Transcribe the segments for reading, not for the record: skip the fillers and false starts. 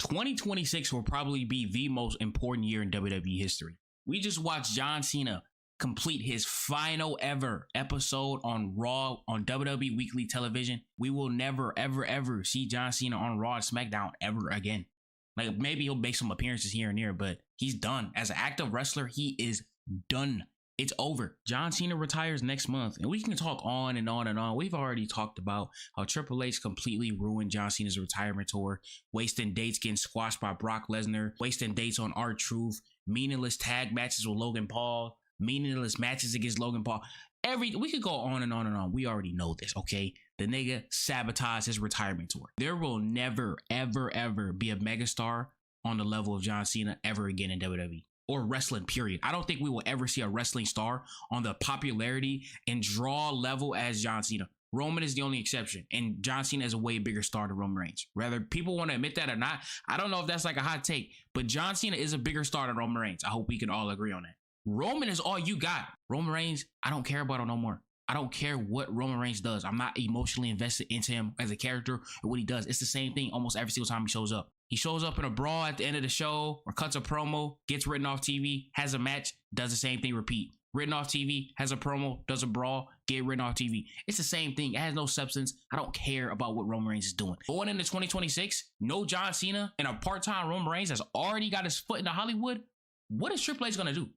2026 will probably be the most important year in WWE history. We just watched John Cena complete his final ever episode on Raw on WWE weekly television. We will never, ever, ever see John Cena on Raw and SmackDown ever again. Like, maybe he'll make some appearances here and there, but he's done. As an active wrestler, he is done. It's over. John Cena retires next month, and we can talk on and on and on. We've already talked about how Triple H completely ruined John Cena's retirement tour, wasting dates getting squashed by Brock Lesnar, wasting dates on R-Truth, meaningless tag matches with Logan Paul, meaningless matches against Logan Paul. We could go on and on and on. We already know this, okay? The nigga sabotaged his retirement tour. There will never, ever, ever be a megastar on the level of John Cena ever again in WWE. Or wrestling, period. I don't think we will ever see a wrestling star on the popularity and draw level as John Cena. Roman is the only exception, and John Cena is a way bigger star than Roman Reigns. Whether people want to admit that or not, I don't know if that's like a hot take, but John Cena is a bigger star than Roman Reigns. I hope we can all agree on that. Roman is all you got. Roman Reigns, I don't care about him no more. I don't care what Roman Reigns does. I'm not emotionally invested into him as a character or what he does. It's the same thing almost every single time he shows up. He shows up in a brawl at the end of the show or cuts a promo, gets written off TV, has a match, does the same thing, repeat. Written off TV, has a promo, does a brawl, get written off TV. It's the same thing. It has no substance. I don't care about what Roman Reigns is doing. Going into 2026, no John Cena and a part-time Roman Reigns has already got his foot into Hollywood. What is Triple H going to do?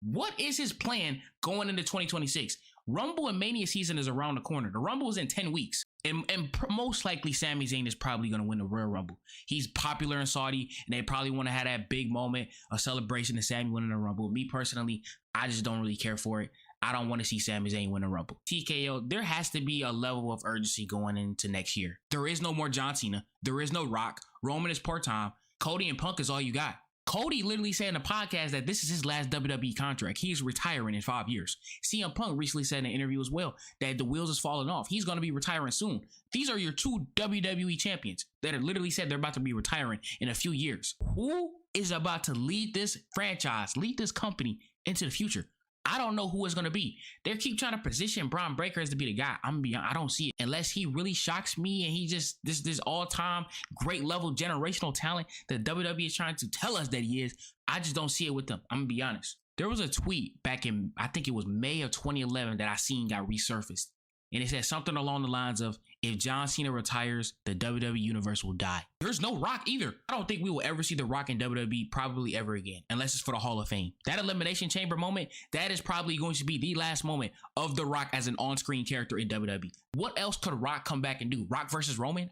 What is his plan going into 2026? Rumble and Mania season is around the corner. The Rumble is in 10 weeks. And most likely Sami Zayn is probably going to win the Royal Rumble. He's popular in Saudi, and they probably want to have that big moment, a celebration of Sami winning the Rumble. Me personally, I just don't really care for it. I don't want to see Sami Zayn win the Rumble. TKO, there has to be a level of urgency going into next year. There is no more John Cena. There is no Rock. Roman is part-time. Cody and Punk is all you got. Cody literally said in the podcast that this is his last WWE contract. He's retiring in 5 years. CM Punk recently said in an interview as well that the wheels is falling off. He's going to be retiring soon. These are your two WWE champions that have literally said they're about to be retiring in a few years. Who is about to lead this franchise, lead this company into the future? I don't know who it's going to be. They keep trying to position Braun Breaker as to be the guy. I don't see it. Unless he really shocks me and he just, this all-time great level generational talent that WWE is trying to tell us that he is, I just don't see it with them. I'm going to be honest. There was a tweet back in, I think it was May of 2011 that I seen got resurfaced. And it said something along the lines of, if John Cena retires, the WWE universe will die. There's no Rock either. I don't think we will ever see The Rock in WWE probably ever again, unless it's for the Hall of Fame. That Elimination Chamber moment, that is probably going to be the last moment of The Rock as an on-screen character in WWE. What else could Rock come back and do? Rock versus Roman?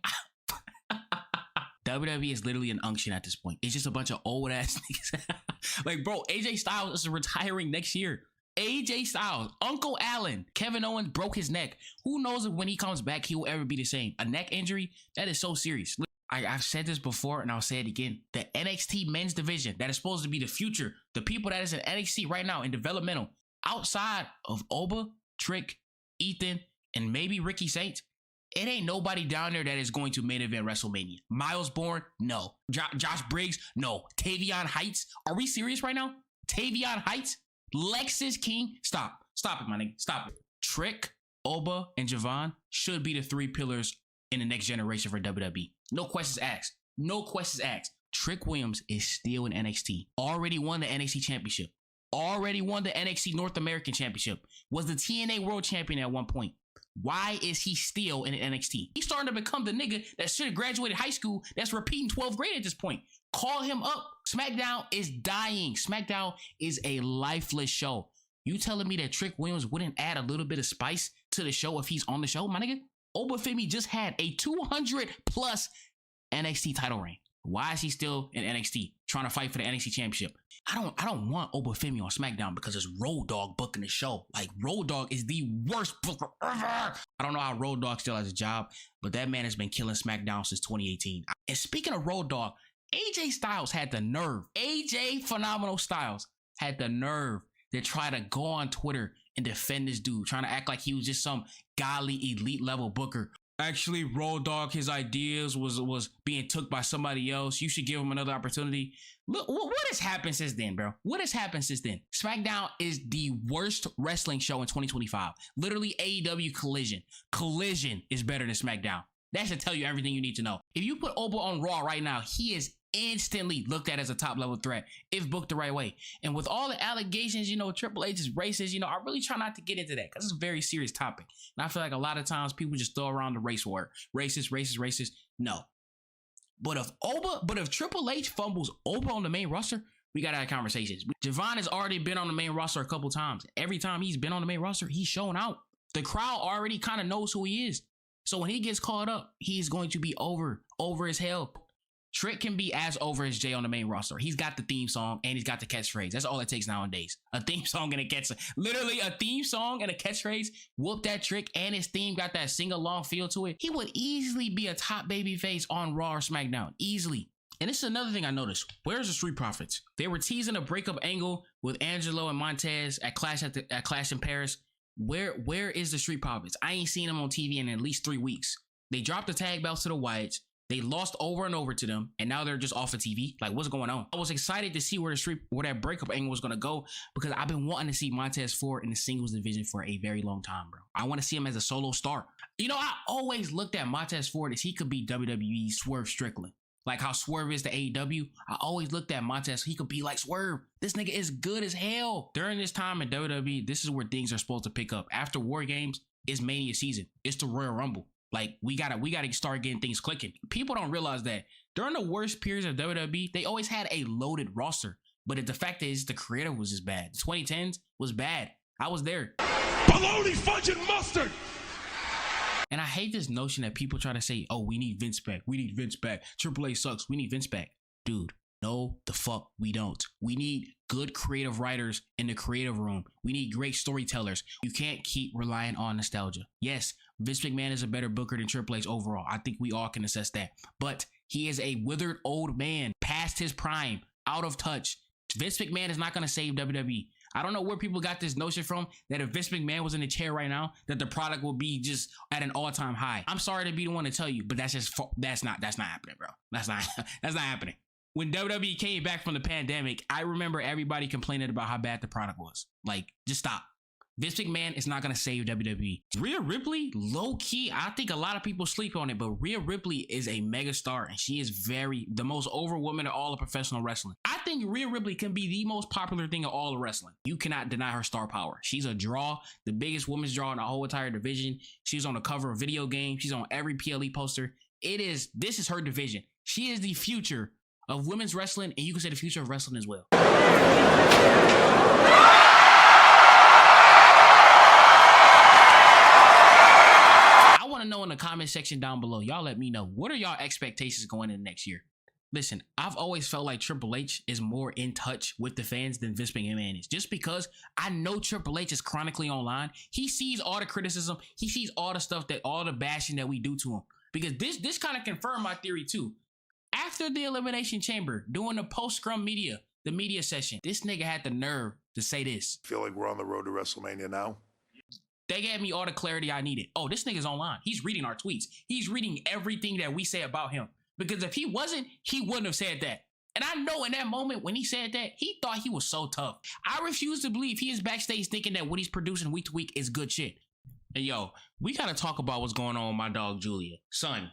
WWE is literally an unction at this point. It's just a bunch of old ass niggas. Like, bro, AJ Styles is retiring next year. AJ Styles, Uncle Allen, Kevin Owens broke his neck. Who knows if when he comes back, he will ever be the same. A neck injury, that is so serious. I've said this before and I'll say it again. The NXT men's division that is supposed to be the future, the people that is in NXT right now in developmental, outside of Oba, Trick, Ethan, and maybe Ricky Saints, it ain't nobody down there that is going to main event WrestleMania. Miles Bourne, no. Josh Briggs, no. Tavion Heights, are we serious right now? Tavion Heights? Lexus King, stop it, my nigga, stop it. Trick, Oba, and Javon should be the three pillars in the next generation for WWE. No questions asked. No questions asked. Trick Williams is still in NXT. Already won the NXT Championship. Already won the NXT North American Championship. Was the TNA World Champion at one point. Why is he still in NXT? He's starting to become the nigga that should have graduated high school that's repeating 12th grade at this point. Call him up. Smackdown is dying. Smackdown is a lifeless show. You telling me that Trick Williams wouldn't add a little bit of spice to the show if he's on the show, my nigga? Obafemi just had a 200 plus NXT title reign. Why is he still in NXT trying to fight for the NXT championship? I don't want Obafemi on SmackDown because it's Road Dogg booking the show. Like, Road Dogg is the worst booker ever. I don't know how Road Dogg still has a job, but that man has been killing SmackDown since 2018. And speaking of Road Dogg, AJ Styles had the nerve. AJ Phenomenal Styles had the nerve to try to go on Twitter and defend this dude, trying to act like he was just some godly elite level booker. Actually, Road Dogg, his ideas was being took by somebody else. You should give him another opportunity. Look, what has happened since then, bro? What has happened since then? SmackDown is the worst wrestling show in 2025. Literally AEW Collision. Collision is better than SmackDown. That should tell you everything you need to know. If you put Oba on Raw right now, he is instantly looked at as a top level threat if booked the right way. And with all the allegations, you know, Triple H is racist, you know, I really try not to get into that because it's a very serious topic. And I feel like a lot of times people just throw around the race word. Racist. No. But if Triple H fumbles Oba on the main roster, we gotta have conversations. Javon has already been on the main roster a couple times. Every time he's been on the main roster, he's shown out. The crowd already kind of knows who he is. So when he gets called up, he's going to be over as hell. Trick can be as over as Jay on the main roster. He's got the theme song and he's got the catchphrase. That's all it takes nowadays. A theme song and a catchphrase. Literally a theme song and a catchphrase. Whoop that Trick, and his theme got that sing-along feel to it. He would easily be a top babyface on Raw or SmackDown. Easily. And this is another thing I noticed. Where's the Street Profits? They were teasing a breakup angle with Angelo and Montez at Clash in Paris. Where is the Street Profits? I ain't seen them on TV in at least 3 weeks. They dropped the tag belts to the Wyatts. They lost over and over to them, and now they're just off of TV. Like, what's going on? I was excited to see where that breakup angle was gonna go because I've been wanting to see Montez Ford in the singles division for a very long time, bro. I want to see him as a solo star. You know, I always looked at Montez Ford as he could be WWE Swerve Strickland. Like how Swerve is to AEW, I always looked at Montez, he could be like Swerve. This nigga is good as hell. During this time in WWE, this is where things are supposed to pick up. After War Games, it's Mania season. It's the Royal Rumble. Like, we gotta start getting things clicking. People don't realize that during the worst periods of WWE, they always had a loaded roster. But the fact is, the creative was just bad. The 2010s was bad. I was there. Bologna, fudge, and mustard! And I hate this notion that people try to say, oh, we need Vince back. We need Vince back. Triple H sucks. We need Vince back. Dude, no, the fuck we don't. We need good creative writers in the creative room. We need great storytellers. You can't keep relying on nostalgia. Yes, Vince McMahon is a better booker than Triple H overall. I think we all can assess that. But he is a withered old man, past his prime, out of touch. Vince McMahon is not going to save WWE. I don't know where people got this notion from that if Vince McMahon was in the chair right now, that the product will be just at an all-time high. I'm sorry to be the one to tell you, but that's not happening, bro. That's not happening. When WWE came back from the pandemic, I remember everybody complaining about how bad the product was. Like, just stop. Vince McMahon is not going to save WWE. Rhea Ripley, low key, I think a lot of people sleep on it, but Rhea Ripley is a mega star and she is the most over woman of all of professional wrestling. I think Rhea Ripley can be the most popular thing of all of wrestling. You cannot deny her star power. She's a draw, the biggest women's draw in the whole entire division. She's on the cover of video games. She's on every PLE poster. This is her division. She is the future of women's wrestling, and you can say the future of wrestling as well. I want to know in the comment section down below. Y'all let me know. What are y'all expectations going into next year? Listen, I've always felt like Triple H is more in touch with the fans than Vince McMahon is. Just because I know Triple H is chronically online. He sees all the criticism. He sees all the stuff all the bashing that we do to him. Because this kind of confirmed my theory too. After the Elimination Chamber, doing the post-scrum media, the media session, this nigga had the nerve to say this. Feel like we're on the road to WrestleMania now? They gave me all the clarity I needed. Oh, this nigga's online. He's reading our tweets. He's reading everything that we say about him. Because if he wasn't, he wouldn't have said that. And I know in that moment when he said that, he thought he was so tough. I refuse to believe he is backstage thinking that what he's producing week to week is good shit. And yo, we gotta talk about what's going on with my dog Giulia. Son,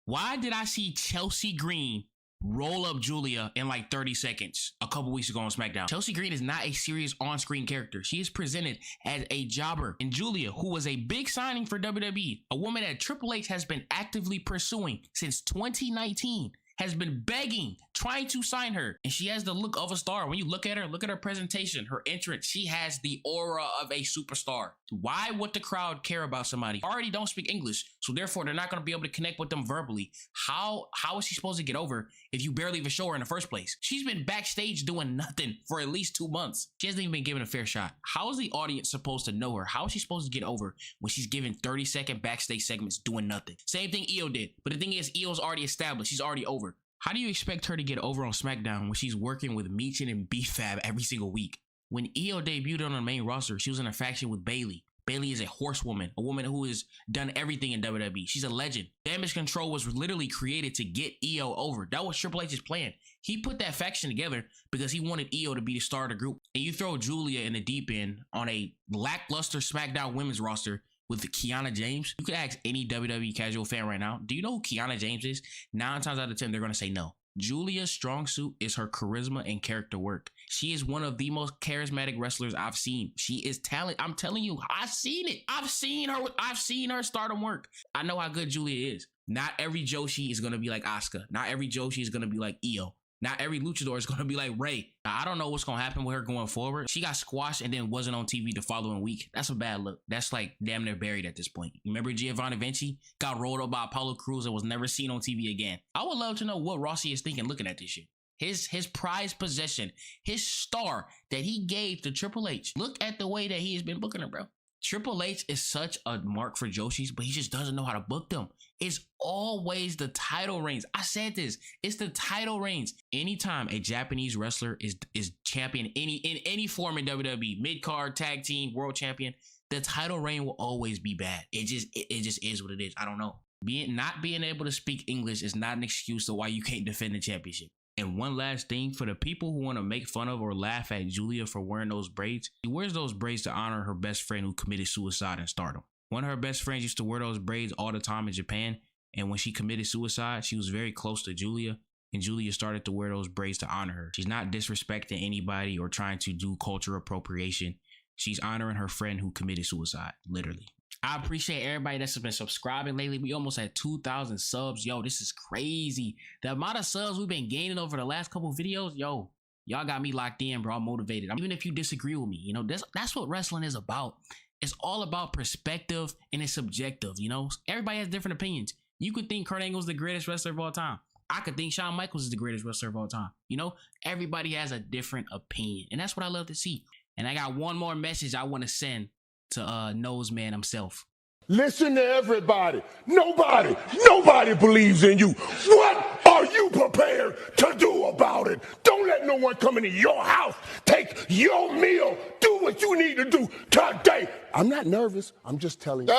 why did I see Chelsea Green roll up Giulia in like 30 seconds a couple weeks ago on SmackDown? Chelsea Green is not a serious on-screen character. She is presented as a jobber. And Giulia, who was a big signing for WWE, a woman that Triple H has been actively pursuing since 2019, has been begging, trying to sign her. And she has the look of a star. When you look at her presentation, her entrance, she has the aura of a superstar. Why would the crowd care about somebody who already don't speak English? So therefore, they're not going to be able to connect with them verbally. How is she supposed to get over if you barely even show her in the first place? She's been backstage doing nothing for at least 2 months. She hasn't even been given a fair shot. How is the audience supposed to know her? How is she supposed to get over when she's given 30-second backstage segments doing nothing? Same thing Io did. But the thing is, Io's already established. She's already over. How do you expect her to get over on SmackDown when she's working with Meechin and B-Fab every single week? When Io debuted on the main roster, she was in a faction with Bayley. Bayley is a horsewoman, a woman who has done everything in WWE. She's a legend. Damage Control was literally created to get Io over. That was Triple H's plan. He put that faction together because he wanted Io to be the star of the group. And you throw Giulia in the deep end on a lackluster SmackDown women's roster with Kiana James. You could ask any WWE casual fan right now, do you know who Kiana James is? 9 times out of 10, they're going to say no. Giulia's strong suit is her charisma and character work. She is one of the most charismatic wrestlers I've seen. She is talent. I'm telling you, I've seen it. I've seen her stardom work. I know how good Giulia is. Not every Joshi is going to be like Asuka. Not every Joshi is going to be like Io. Not every luchador is going to be like Ray. I don't know what's going to happen with her going forward. She got squashed and then wasn't on TV the following week. That's a bad look. That's like damn near buried at this point. Remember Giovanni Vinci got rolled up by Apollo Crews and was never seen on TV again. I would love to know what Rossi is thinking looking at this shit. His prized possession, his star that he gave to Triple H. Look at the way that he has been booking her, bro. Triple H is such a mark for Joshis, but he just doesn't know how to book them. It's always the title reigns. I said this. It's the title reigns. Anytime a Japanese wrestler is champion in any form in WWE, mid-card, tag team, world champion, the title reign will always be bad. It just is what it is. I don't know. Not being able to speak English is not an excuse to why you can't defend the championship. And one last thing, for the people who want to make fun of or laugh at Giulia for wearing those braids, she wears those braids to honor her best friend who committed suicide in Stardom. One of her best friends used to wear those braids all the time in Japan, and when she committed suicide, she was very close to Giulia, and Giulia started to wear those braids to honor her. She's not disrespecting anybody or trying to do culture appropriation. She's honoring her friend who committed suicide, literally. I appreciate everybody that's been subscribing lately. We almost had 2,000 subs. Yo, this is crazy. The amount of subs we've been gaining over the last couple videos, yo, y'all got me locked in, bro. I'm motivated. Even if you disagree with me, you know, that's what wrestling is about. It's all about perspective and it's subjective, you know? Everybody has different opinions. You could think Kurt Angle's the greatest wrestler of all time. I could think Shawn Michaels is the greatest wrestler of all time. You know, everybody has a different opinion, and that's what I love to see. And I got one more message I want to send to Nose Man himself. Listen to everybody. Nobody believes in you. What are you prepared to do about it? Don't let no one come into your house, take your meal, do what you need to do today. I'm not nervous. I'm just telling you.